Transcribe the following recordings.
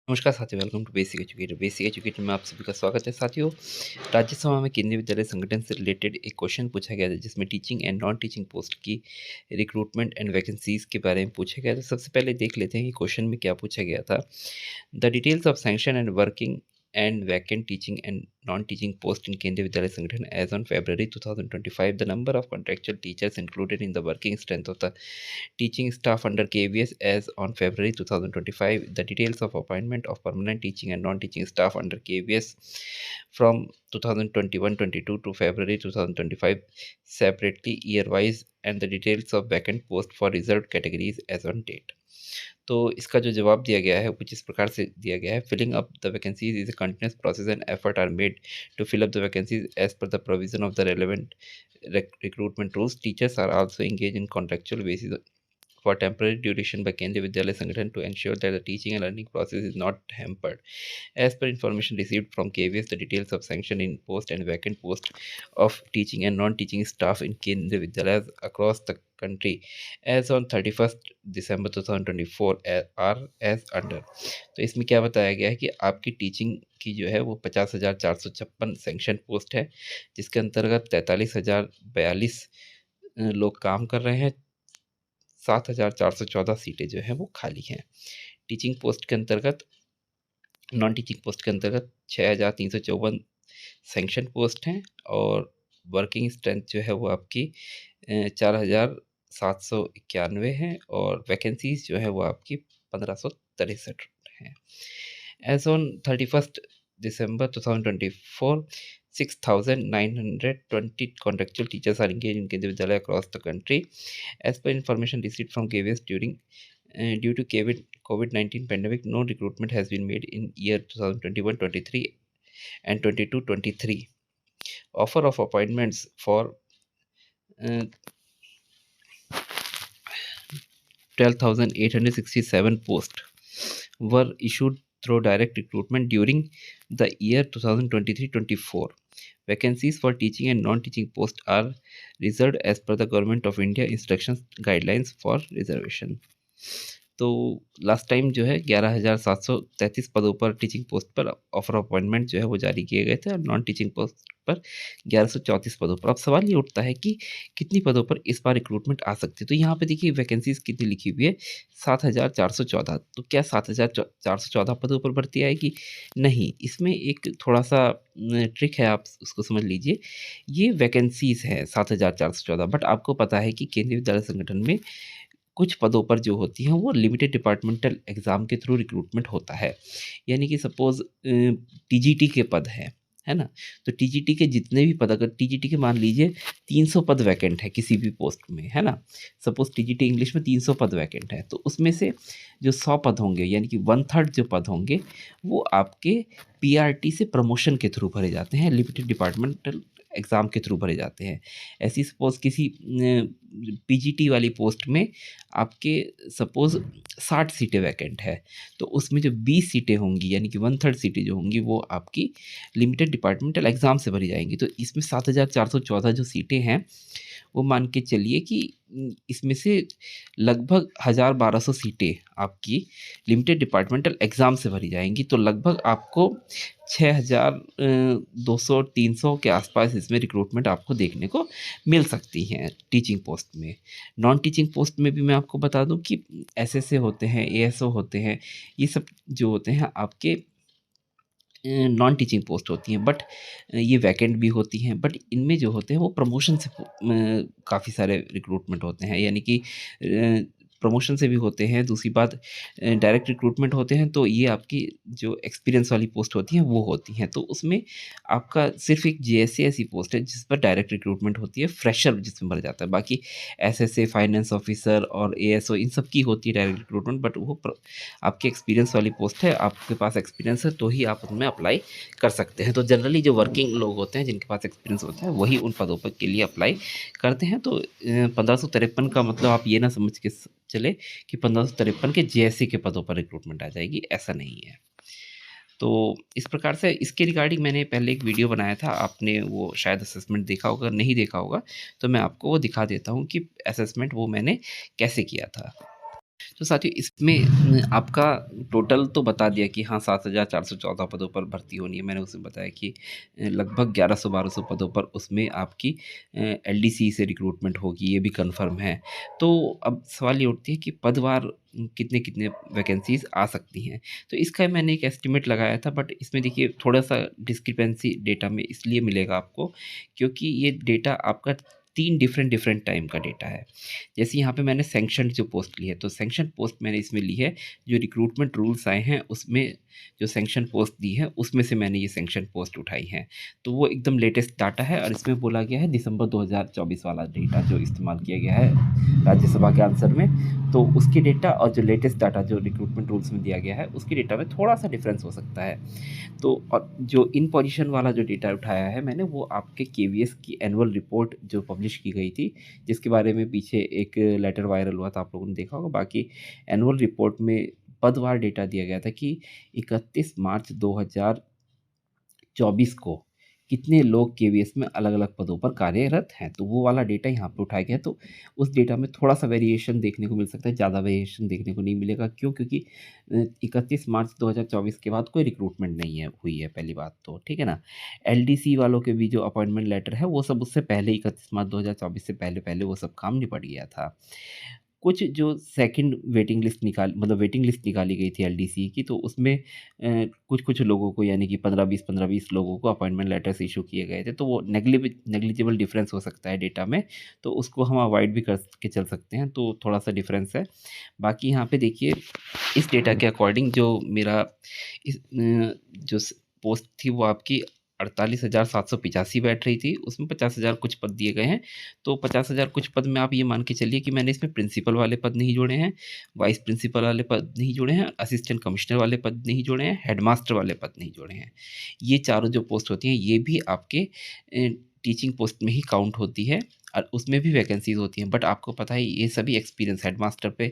नमस्कार साथियों, welcome to basic educator. Basic educator में आप सभी का स्वागत है साथियों। राज्यसभा में केंद्रीय विद्यालय संगठन से रिलेटेड एक क्वेश्चन पूछा गया था, जिसमें teaching and non teaching post की रिक्रूटमेंट एंड वैकेंसीज के बारे में पूछा गया था। सबसे पहले देख लेते हैं कि क्वेश्चन में क्या पूछा गया था। The details of sanction and working and vacant teaching and non-teaching post in Kendriya Vidyalaya Sangathan as on February 2025. The number of contractual teachers included in the working strength of the teaching staff under KVS as on February 2025. The details of appointment of permanent teaching and non-teaching staff under KVS from 2021-22 to February 2025 separately year-wise, and the details of vacant post for reserved categories as on date. तो इसका जो जवाब दिया गया है वो कुछ इस प्रकार से दिया गया है। Filling up the vacancies is a continuous process and effort are made to fill up the vacancies as per the provision of the relevant recruitment rules. Teachers are also engaged in contractual basis for temporary duration by Kendriya Vidyalaya Sangathan to ensure that the teaching and learning process is not hampered. As per information received from KVS, the details of sanction in post and vacant post of teaching and non-teaching staff in Kendriya Vidyalayas across the country as on 31st December 2024 are as under. तो इसमें क्या बताया गया है कि आपकी teaching की जो है वो 50,456 सेंक्शन पोस्ट है, जिसके अंतर्गत 43,042 लोग काम कर रहे हैं। 7,414 सीटें जो हैं वो खाली हैं। टीचिंग पोस्ट के अंतर्गत नॉन टीचिंग पोस्ट के अंतर्गत 6,354 सैंक्शन पोस्ट हैं, और वर्किंग स्ट्रेंथ जो है वो आपकी 4,791 है, और वैकेंसीज जो है वो आपकी 1,563 हैं। As on 31st December 2024, 6,920 contractual teachers are engaged in Kendriya Vidyalaya across the country. As per information received from KVS, due to COVID-19 pandemic, no recruitment has been made in year 2021-23 and 22-23. Offer of appointments for 12,867 posts were issued through direct recruitment during the year 2023-24. Vacancies for teaching and non-teaching posts are reserved as per the Government of India instructions guidelines for reservation. तो last time जो है 11,733 पदों पर teaching post पर offer appointment जो है वो जारी किए गए थे, और नॉन टीचिंग पोस्ट पर 1134 पदों पर। अब सवाल ये उठता है कि कितनी पदों पर इस बार रिक्रूटमेंट आ सकती है। तो यहाँ पे देखिए वैकेंसीज कितनी लिखी हुई है, 7,414। तो क्या 7,414 पदों पर भर्ती आएगी? नहीं, इसमें एक थोड़ा सा ट्रिक है, आप उसको समझ लीजिए। ये वैकेंसीज है 7,414, बट आपको पता है कि केंद्रीय विद्यालय संगठन में कुछ पदों पर जो होती हैं वो लिमिटेड डिपार्टमेंटल एग्ज़ाम के थ्रू रिक्रूटमेंट होता है। यानी कि सपोज़ टीजीटी के पद हैं, है ना? तो टीजीटी के जितने भी पद, अगर टीजीटी के मान लीजिए 300 पद वैकेंट है किसी भी पोस्ट में, है ना? सपोज़ टीजीटी इंग्लिश में 300 पद वैकेंट है, तो उसमें से जो 100 पद होंगे, यानी कि 1/3 जो पद होंगे वो आपके पीआरटी से प्रमोशन के थ्रू भरे जाते हैं, लिमिटेड डिपार्टमेंटल एग्ज़ाम के थ्रू भरे जाते हैं। ऐसी सपोज़ किसी पीजीटी वाली पोस्ट में आपके सपोज़ 60 सीटें वैकेंट है, तो उसमें जो 20 सीटें होंगी, यानी कि 1/3 सीटें जो होंगी वो आपकी लिमिटेड डिपार्टमेंटल एग्ज़ाम से भरी जाएँगी। तो इसमें 7,414 जो सीटें हैं, वो मान के चलिए कि इसमें से लगभग 1,1200 सीटें आपकी लिमिटेड डिपार्टमेंटल एग्ज़ाम से भरी जाएँगी। तो लगभग आपको 6,200-300 के आसपास इसमें रिक्रूटमेंट आपको देखने को मिल सकती हैं टीचिंग पोस्ट में। नॉन टीचिंग पोस्ट में भी मैं आपको बता दूँ कि एसएसए होते हैं, एएसओ होते हैं, ये सब जो होते हैं आपके नॉन टीचिंग पोस्ट होती हैं, बट ये वैकेंट भी होती हैं, बट इनमें जो होते हैं वो प्रमोशन से काफ़ी सारे रिक्रूटमेंट होते हैं, यानी कि प्रमोशन से भी होते हैं। दूसरी बात, डायरेक्ट रिक्रूटमेंट होते हैं, तो ये आपकी जो एक्सपीरियंस वाली पोस्ट होती हैं वो होती हैं। तो उसमें आपका सिर्फ एक जेएसए ऐसी पोस्ट है जिस पर डायरेक्ट रिक्रूटमेंट होती है, फ्रेशर जिसमें भरा जाता है। बाकी एसएसए, फाइनेंस ऑफिसर और एएसओ, इन सब की होती है डायरेक्ट रिक्रूटमेंट, बट वो आपकी एक्सपीरियंस वाली पोस्ट है। आपके पास एक्सपीरियंस है तो ही आप उसमें अप्लाई कर सकते हैं। तो जनरली जो वर्किंग लोग होते हैं, जिनके पास एक्सपीरियंस होता है, वही उन पदों पर के लिए अप्लाई करते हैं। तो 1553 का मतलब आप ये ना समझ के चले कि 1553 के जेएससी के पदों पर रिक्रूटमेंट आ जाएगी, ऐसा नहीं है। तो इस प्रकार से इसके रिगार्डिंग मैंने पहले एक वीडियो बनाया था, आपने वो शायद असेसमेंट देखा होगा, नहीं देखा होगा तो मैं आपको वो दिखा देता हूँ कि असेसमेंट वो मैंने कैसे किया था। तो साथियों इसमें आपका टोटल तो बता दिया कि हाँ 7,414 पदों पर भर्ती होनी है। मैंने उसमें बताया कि लगभग 1100-1200 पदों पर उसमें आपकी एलडीसी से रिक्रूटमेंट होगी, ये भी कन्फर्म है। तो अब सवाल ये उठती है कि पदवार कितने-कितने वैकेंसीज़ आ सकती हैं। तो इसका मैंने एक एस्टिमेट लगाया था, बट इसमें देखिए थोड़ा-सा डिस्क्रिपेंसी डेटा में इसलिए मिलेगा आपको, क्योंकि ये डेटा आपका 3 डिफरेंट टाइम का डेटा है। जैसे यहाँ पे मैंने सैंक्शन जो पोस्ट ली है, तो सैंक्शन पोस्ट मैंने इसमें ली है, जो रिक्रूटमेंट रूल्स आए हैं उसमें जो सैंक्शन पोस्ट दी है उसमें से मैंने ये सैंक्शन पोस्ट उठाई हैं। तो वो एकदम लेटेस्ट डाटा है और इसमें बोला गया है दिसंबर 2024 वाला डेटा जो इस्तेमाल किया गया है राज्यसभा के आंसर में। तो उसके डेटा और जो लेटेस्ट डाटा जो रिक्रूटमेंट रूल्स में दिया गया है उसके डेटा में थोड़ा-सा डिफरेंस हो सकता है। तो और जो इन पोजीशन वाला जो डेटा उठाया है मैंने, वो आपके केवीएस की एनुअल रिपोर्ट जो पब्लिश की गई थी, जिसके बारे में पीछे एक लेटर वायरल हुआ था, आप लोगों ने देखा होगा। बाकी एनुअल रिपोर्ट में पदवार डेटा दिया गया था कि 31 मार्च 2024 को कितने लोग केवीएस में अलग-अलग पदों पर कार्यरत हैं। तो वो वाला डेटा यहाँ पे उठाया गया है। तो उस डेटा में थोड़ा-सा वेरिएशन देखने को मिल सकता है, ज़्यादा वेरिएशन देखने को नहीं मिलेगा। क्यों? क्योंकि 31 मार्च 2024 के बाद कोई रिक्रूटमेंट नहीं है हुई है, पहली बात तो, ठीक है ना? एलडीसी वालों के भी जो अपॉइंटमेंट लेटर है, वो सब उससे पहले 31 मार्च 2024 से पहले-पहले वो सब काम निपट गया था। कुछ जो सेकंड वेटिंग लिस्ट मतलब वेटिंग लिस्ट निकाली गई थी एलडीसी की, तो उसमें कुछ-कुछ लोगों को, यानी कि 15-20 लोगों को अपॉइंटमेंट लेटर्स इश्यू किए गए थे। तो वो नेग्लिजिबल डिफरेंस हो सकता है डेटा में, तो उसको हम अवॉइड भी कर के चल सकते हैं, तो थोड़ा-सा डिफरेंस है। बाकी यहाँ पे देखिए इस डेटा के अकॉर्डिंग जो मेरा जो पोस्ट थी वो आपकी 48,785 बैठ रही थी, उसमें 50,000 कुछ पद दिए गए हैं। तो 50,000 कुछ पद में आप ये मान के चलिए कि मैंने इसमें प्रिंसिपल वाले पद नहीं जोड़े हैं, वाइस प्रिंसिपल वाले पद नहीं जोड़े हैं, असिस्टेंट कमिश्नर वाले पद नहीं जोड़े हैं, हेडमास्टर वाले पद नहीं जोड़े हैं। ये चारों जो पोस्ट होती हैं ये भी आपके टीचिंग पोस्ट में ही काउंट होती है और उसमें भी वैकेंसीज़ होती हैं। बट आपको पता है ये सभी एक्सपीरियंस, हेडमास्टर पे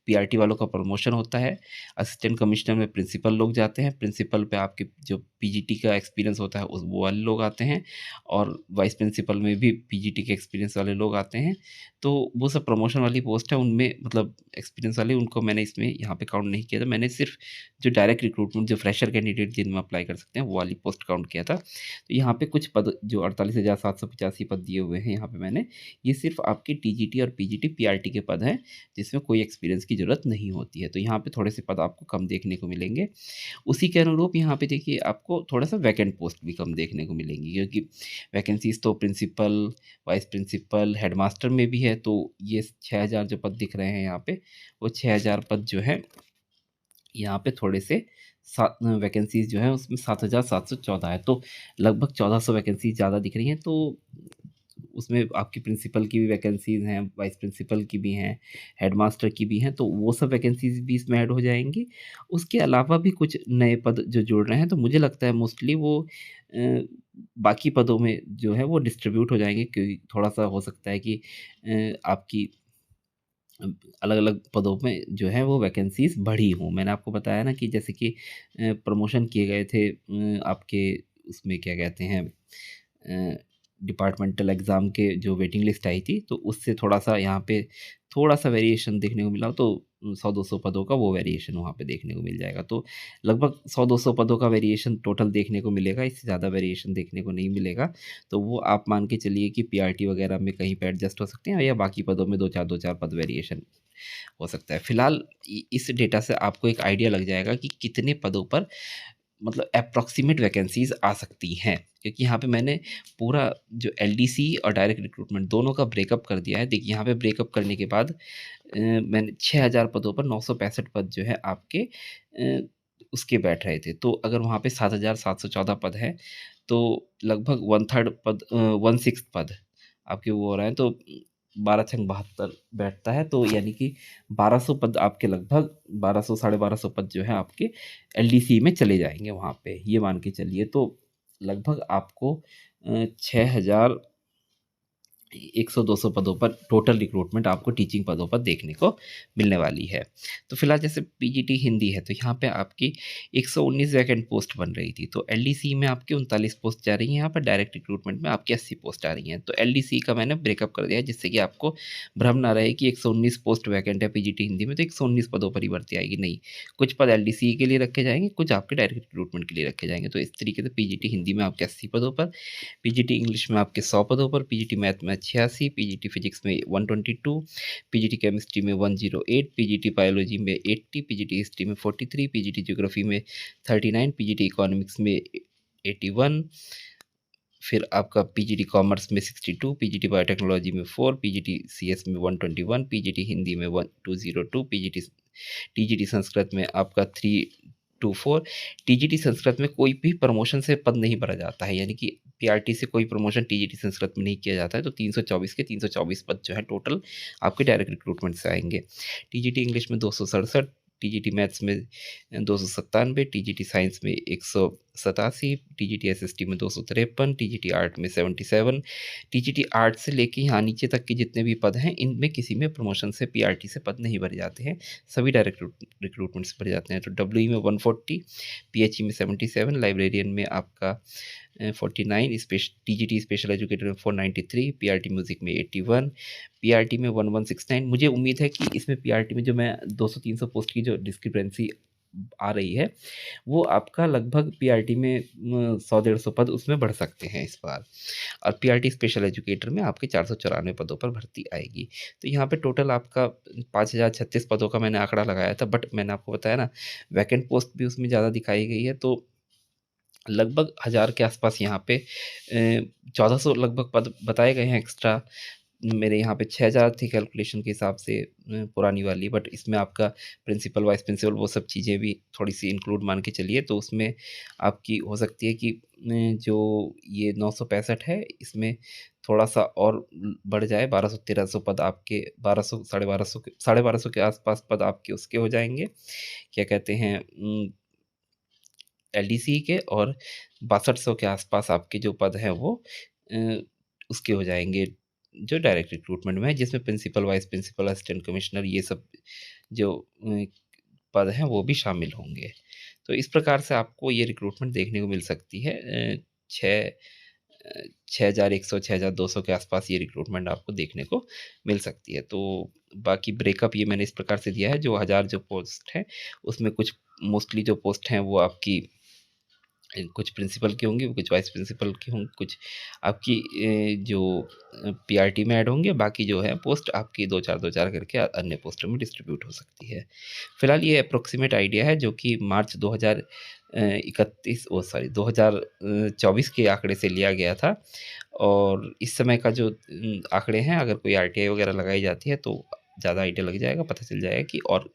पीआरटी वालों का प्रमोशन होता है, असिस्टेंट कमिश्नर में प्रिंसिपल लोग जाते हैं, प्रिंसिपल पे आपके जो पीजीटी का एक्सपीरियंस होता है उस वो वाले लोग आते हैं, और वाइस प्रिंसिपल में भी पीजीटी के एक्सपीरियंस वाले लोग आते हैं। तो वो सब प्रमोशन वाली पोस्ट है, उनमें मतलब एक्सपीरियंस वाले, उनको मैंने इसमें यहाँ पे काउंट नहीं किया था। मैंने सिर्फ जो डायरेक्ट रिक्रूटमेंट, जो फ्रेशर कैंडिडेट जिनमें अप्लाई कर सकते हैं, वो वाली पोस्ट काउंट किया था। तो यहाँ पे कुछ पद जो 48,785 पद दिए हुए हैं यहाँ पे मैंने, ये सिर्फ आपके टीजीटी और पीजीटी पीआरटी के पद हैं, जिसमें कोई एक्सपीरियंस की ज़रूरत नहीं होती है। तो यहाँ पे थोड़े से पद आपको कम देखने को मिलेंगे। उसी के अनुरूप यहाँ पे देखिए आपको थोड़ा-सा वैकेंट पोस्ट भी कम देखने को मिलेंगी, क्योंकि वैकेंसीज़ तो प्रिंसिपल, वाइस प्रिंसिपल, हेडमास्टर में भी है। तो ये 6,000 जो पद दिख रहे हैं यहाँ पे, वो 6,000 पद जो हैं, यहाँ पे थोड़े से वैकेंसीज़ जो है उसमें 7,714 है। तो लगभग 1,400 वैकेंसी ज़्यादा दिख रही हैं। तो उसमें आपकी प्रिंसिपल की भी वैकेंसीज़ हैं, वाइस प्रिंसिपल की भी हैं, हेडमास्टर की भी हैं, तो वो सब वैकेंसीज़ भी इसमें ऐड हो जाएँगी। उसके अलावा भी कुछ नए पद जो जुड़ रहे हैं, तो मुझे लगता है मोस्टली वो अ, बाकी पदों में जो है वो डिस्ट्रीब्यूट हो जाएँगे, क्योंकि थोड़ा-सा हो सकता है कि आपकी अलग-अलग पदों में जो है वो वैकेंसीज़ बढ़ी हों। मैंने आपको बताया ना कि जैसे कि प्रमोशन किए गए थे आपके उसमें क्या कहते हैं डिपार्टमेंटल एग्ज़ाम के जो वेटिंग लिस्ट आई थी, तो उससे थोड़ा-सा यहाँ पे थोड़ा-सा वेरिएशन देखने को मिला, तो 100-200 पदों का वो वेरिएशन वहाँ पे देखने को मिल जाएगा। तो लगभग 100-200 पदों का वेरिएशन टोटल देखने को मिलेगा, इससे ज़्यादा वेरिएशन देखने को नहीं मिलेगा। तो वो आप मान के चलिए कि पीआरटी वगैरह में कहीं पे एडजस्ट हो सकते हैं, या बाकी पदों में 2-4 पद वेरिएशन हो सकता है। फिलहाल इस डेटा से आपको एक आइडिया लग जाएगा कि कितने पदों पर मतलब एप्रोक्सीमेट वैकेंसीज़ आ सकती हैं, क्योंकि यहाँ पे मैंने पूरा जो एलडीसी और डायरेक्ट रिक्रूटमेंट दोनों का ब्रेकअप कर दिया है। देखिए यहाँ पे ब्रेकअप करने के बाद मैंने 6,000 पदों पर 965 पद जो है आपके उसके बैठ रहे थे। तो अगर वहाँ पे 7,714 पद हैं, तो लगभग 1/3 पद 1/6 पद आपके वो हो रहे हैं, तो 12 छंग 72 बैठता है। तो यानी कि 1200 पद आपके, लगभग 1200 साढ़े 1200 पद जो है आपके एलडीसी में चले जाएँगे वहाँ पे, ये मान के चलिए। तो लगभग आपको 6,000 100-200 पदों पर टोटल रिक्रूटमेंट आपको टीचिंग पदों पर देखने को मिलने वाली है। तो फिलहाल जैसे पीजीटी हिंदी है, तो यहाँ पे आपकी 119 वैकेंट पोस्ट बन रही थी, तो एलडीसी में आपकी 39 पोस्ट जा रही हैं, यहाँ पर डायरेक्ट रिक्रूटमेंट में आपकी 80 पोस्ट आ रही हैं। तो एलडीसी का मैंने ब्रेकअप कर दिया है, जिससे कि आपको भ्रम ना रहे कि 119 पोस्ट वैकेंट है पीजीटी हिंदी में, तो 119 पदों पर ही भर्ती आएगी, नहीं। कुछ पद एलडीसी के लिए रखे जाएंगे, कुछ आपके डायरेक्ट रिक्रूटमेंट के लिए रखे जाएंगे। तो इस तरीके से पीजीटी हिंदी में आपके 80 पदों पर, पीजीटी इंग्लिश में आपके 100 पदों पर, पीजीटी मैथ में 86, पीजीटी फिजिक्स में 122, पीजीटी केमिस्ट्री में 108, पीजीटी बायोलॉजी में 80, पीजीटी हिस्ट्री में 43, पीजीटी ज्योग्राफी में 39, पीजीटी इकोनॉमिक्स में 81, फिर आपका पीजीटी कॉमर्स में 62, पीजीटी बायोटेक्नोलॉजी में 4, पीजीटी सीएस में 121, पीजीटी हिंदी में 202, पीजीटी टीजीटी संस्कृत में आपका 324। टीजीटी संस्कृत में कोई भी प्रमोशन से पद नहीं भरा जाता है, यानी कि पीआरटी से कोई प्रमोशन टीजीटी संस्कृत में नहीं किया जाता है। तो 324 के 324 पद जो है टोटल आपके डायरेक्ट रिक्रूटमेंट से आएंगे। टीजीटी इंग्लिश में 267, टीजीटी मैथ्स में 297, टीजीटी साइंस में 187, टीजीटी एसएसटी में 253, टीजीटी आर्ट में 77। टीजीटी आर्ट से लेके यहाँ नीचे तक के जितने भी पद हैं, इनमें किसी में प्रमोशन से पीआरटी से पद नहीं भरे जाते हैं, सभी डायरेक्ट रिक्रूटमेंट से भरे जाते हैं। तो डब्ल्यूई में 140, पीएचई में 77, लाइब्रेरियन में आपका 49, टीजीटी स्पेशल एजुकेटर में 493, पीआरटी म्यूजिक में 81, पीआरटी में 1169। मुझे उम्मीद है कि इसमें पीआरटी में जो मैं 200-300 पोस्ट की जो डिस्क्रिपेंसी आ रही है, वो आपका लगभग पीआरटी में 100-150 पद उसमें बढ़ सकते हैं इस बार। और पीआरटी स्पेशल एजुकेटर में आपके 494 पदों पर भर्ती आएगी। तो यहाँ पे टोटल आपका 5036 पदों का मैंने आंकड़ा लगाया था, बट मैंने आपको बताया ना, वैकेंट पोस्ट भी उसमें ज़्यादा दिखाई गई है, तो लगभग 1000 के आसपास यहाँ पे 1400 लगभग पद बताए गए हैं एक्स्ट्रा। मेरे यहाँ पे 6000 थी कैलकुलेशन के हिसाब से पुरानी वाली, बट इसमें आपका प्रिंसिपल वाइस प्रिंसिपल वो सब चीज़ें भी थोड़ी सी इंक्लूड मान के चलिए, तो उसमें आपकी हो सकती है कि जो ये 965 है, इसमें थोड़ा सा और बढ़ जाए, 1200-1300 पद आपके, 1200 साढ़े बारह सौ के आसपास पद आपके उसके हो जाएंगे, क्या कहते हैं, एलडीसी के, और 6200 के आसपास आपके जो पद हैं वो अ, उसके हो जाएंगे जो डायरेक्ट रिक्रूटमेंट में है, जिसमें principal vice principal assistant commissioner ये सब जो पद हैं वो भी शामिल होंगे। तो इस प्रकार से आपको ये रिक्रूटमेंट देखने को मिल सकती है। छः 6100 6200 के आसपास ये रिक्रूटमेंट आपको देखने को मिल सकती है। तो बाकी ब्रेकअप ये मैंने इस प्रकार से दिया है, जो 1000 जो पोस्ट हैं उसमें कुछ मोस्टली जो पोस्ट हैं वो आपकी कुछ प्रिंसिपल की होंगी, कुछ वाइस प्रिंसिपल की होंगी, कुछ आपकी जो पीआरटी में ऐड होंगे, बाकी जो है पोस्ट आपकी 2-4 करके अन्य पोस्टों में डिस्ट्रीब्यूट हो सकती है। फिलहाल ये अप्रोक्सीमेट आइडिया है, जो कि मार्च 2024 के आंकड़े से लिया गया था, और इस समय का जो आंकड़े हैं, अगर कोई आरटीआई वगैरह लगाई जाती है तो ज़्यादा आइडिया लग जाएगा, पता चल जाएगा कि और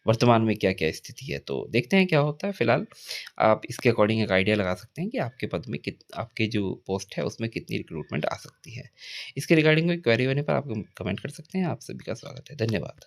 वर्तमान में क्या-क्या स्थिति है। तो देखते हैं क्या होता है। फिलहाल आप इसके अकॉर्डिंग एक आइडिया लगा सकते हैं कि आपके पद में आपके जो पोस्ट है उसमें कितनी रिक्रूटमेंट आ सकती है। इसके रिगार्डिंग कोई क्वेरी होने पर आप कमेंट कर सकते हैं। आप सभी का स्वागत है। धन्यवाद।